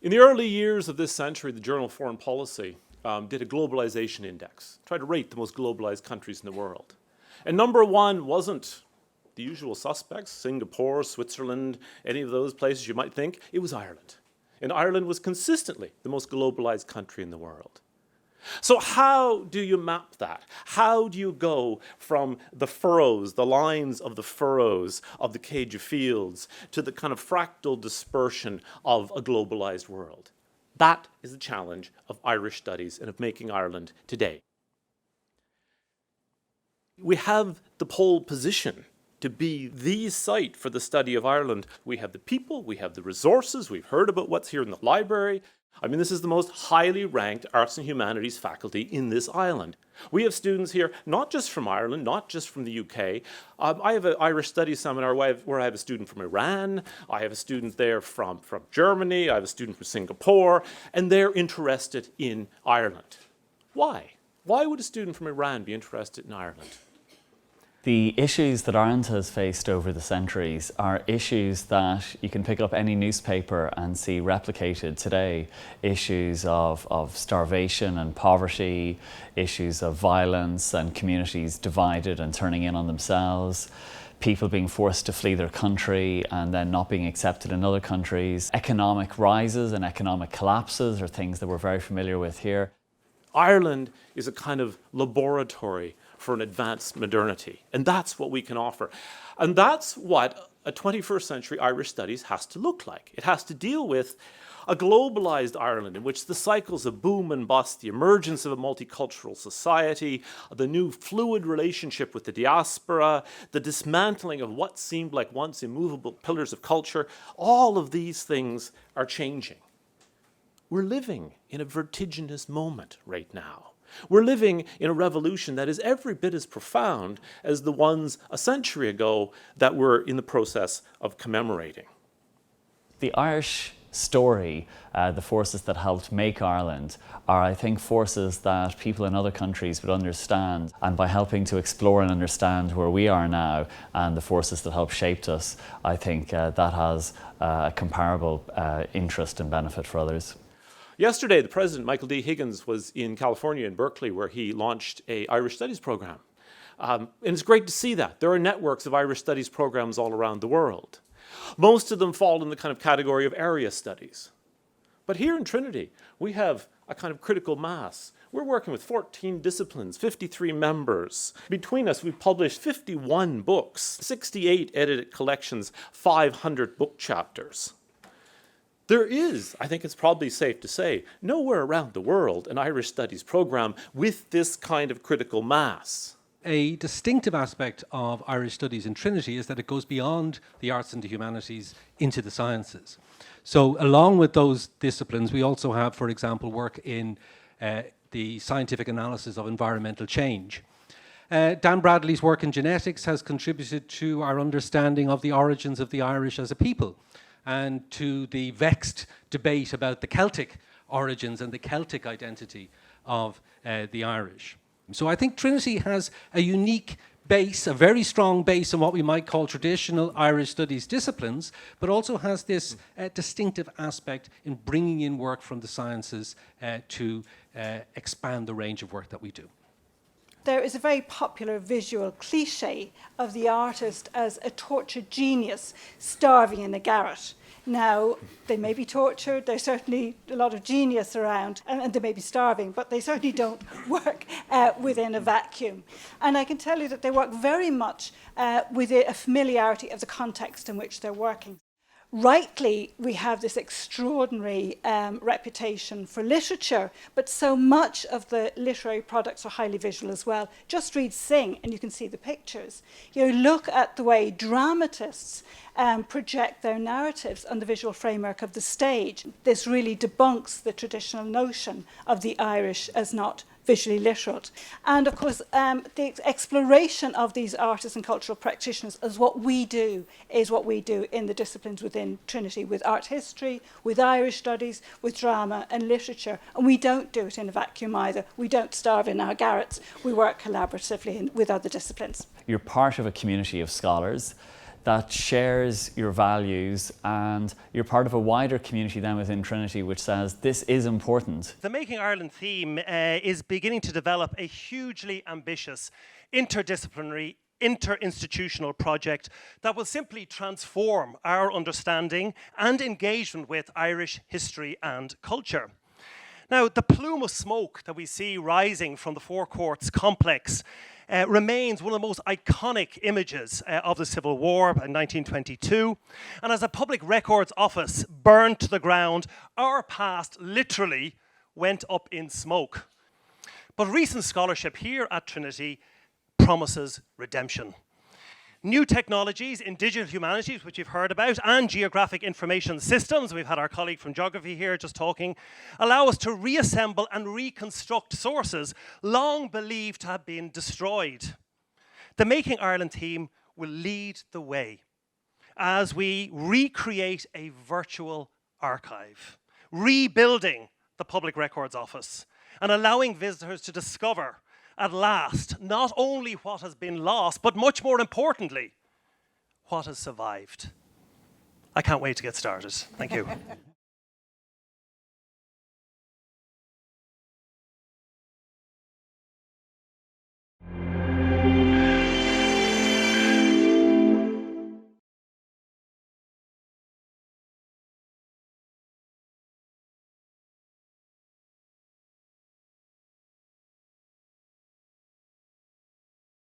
In the early years of this century, the Journal of Foreign Policy did a globalization index, tried to rate the most globalized countries in the world. And number one wasn't the usual suspects, Singapore, Switzerland, any of those places you might think. It was Ireland. And Ireland was consistently the most globalized country in the world. So how do you map that? How do you go from the furrows, the lines of the furrows of the Cage of Fields, to the kind of fractal dispersion of a globalized world? That is the challenge of Irish studies and of making Ireland today. We have the pole position to be the site for the study of Ireland. We have the people, we have the resources, we've heard about what's here in the library. I mean, this is the most highly ranked arts and humanities faculty in this island. We have students here, not just from Ireland, not just from the UK. I have an Irish Studies seminar where I have a student from Iran, I have a student there from Germany, I have a student from Singapore, and they're interested in Ireland. Why? Why would a student from Iran be interested in Ireland? The issues that Ireland has faced over the centuries are issues that you can pick up any newspaper and see replicated today. Issues of starvation and poverty, issues of violence and communities divided and turning in on themselves, people being forced to flee their country and then not being accepted in other countries. Economic rises and economic collapses are things that we're very familiar with here. Ireland is a kind of laboratory for an advanced modernity, and that's what we can offer. And that's what a 21st century Irish studies has to look like. It has to deal with a globalized Ireland in which the cycles of boom and bust, the emergence of a multicultural society, the new fluid relationship with the diaspora, the dismantling of what seemed like once immovable pillars of culture, all of these things are changing. We're living in a vertiginous moment right now. We're living in a revolution that is every bit as profound as the ones a century ago that we're in the process of commemorating. The Irish story, the forces that helped make Ireland, are, I think, forces that people in other countries would understand. And by helping to explore and understand where we are now and the forces that helped shape us, I think that has a comparable interest and benefit for others. Yesterday, the president, Michael D. Higgins, was in California, in Berkeley, where he launched an Irish Studies program. And it's great to see that. There are networks of Irish Studies programs all around the world. Most of them fall in the kind of category of area studies. But here in Trinity, we have a kind of critical mass. We're working with 14 disciplines, 53 members. Between us, we've published 51 books, 68 edited collections, 500 book chapters. There is, I think it's probably safe to say, nowhere around the world an Irish Studies program with this kind of critical mass. A distinctive aspect of Irish Studies in Trinity is that it goes beyond the arts and the humanities into the sciences. So along with those disciplines, we also have, for example, work in the scientific analysis of environmental change. Dan Bradley's work in genetics has contributed to our understanding of the origins of the Irish as a people, and to the vexed debate about the Celtic origins and the Celtic identity of the Irish. So I think Trinity has a unique base, a very strong base in what we might call traditional Irish studies disciplines, but also has this distinctive aspect in bringing in work from the sciences to expand the range of work that we do. There is a very popular visual cliche of the artist as a tortured genius starving in a garret. Now, they may be tortured, there's certainly a lot of genius around, and they may be starving, but they certainly don't work within a vacuum. And I can tell you that they work very much with a familiarity of the context in which they're working. Rightly, we have this extraordinary reputation for literature, but so much of the literary products are highly visual as well. Just read Sing, and you can see the pictures. You look at the way dramatists project their narratives on the visual framework of the stage. This really debunks the traditional notion of the Irish as not visually literate. And of course, the exploration of these artists and cultural practitioners is what we do in the disciplines within Trinity, with art history, with Irish studies, with drama and literature. And we don't do it in a vacuum either. We don't starve in our garrets. We work collaboratively with other disciplines. You're part of a community of scholars. that shares your values, and you're part of a wider community then within Trinity which says this is important. The Making Ireland theme is beginning to develop a hugely ambitious, interdisciplinary, interinstitutional project that will simply transform our understanding and engagement with Irish history and culture. Now, the plume of smoke that we see rising from the Four Courts complex remains one of the most iconic images of the Civil War in 1922. And as a public records office burned to the ground, our past literally went up in smoke. But recent scholarship here at Trinity promises redemption. New technologies in digital humanities, which you've heard about, and geographic information systems, we've had our colleague from geography here just talking, allow us to reassemble and reconstruct sources long believed to have been destroyed. The Making Ireland theme will lead the way as we recreate a virtual archive, rebuilding the Public Records Office and allowing visitors to discover at last, not only what has been lost, but much more importantly, what has survived. I can't wait to get started. Thank you.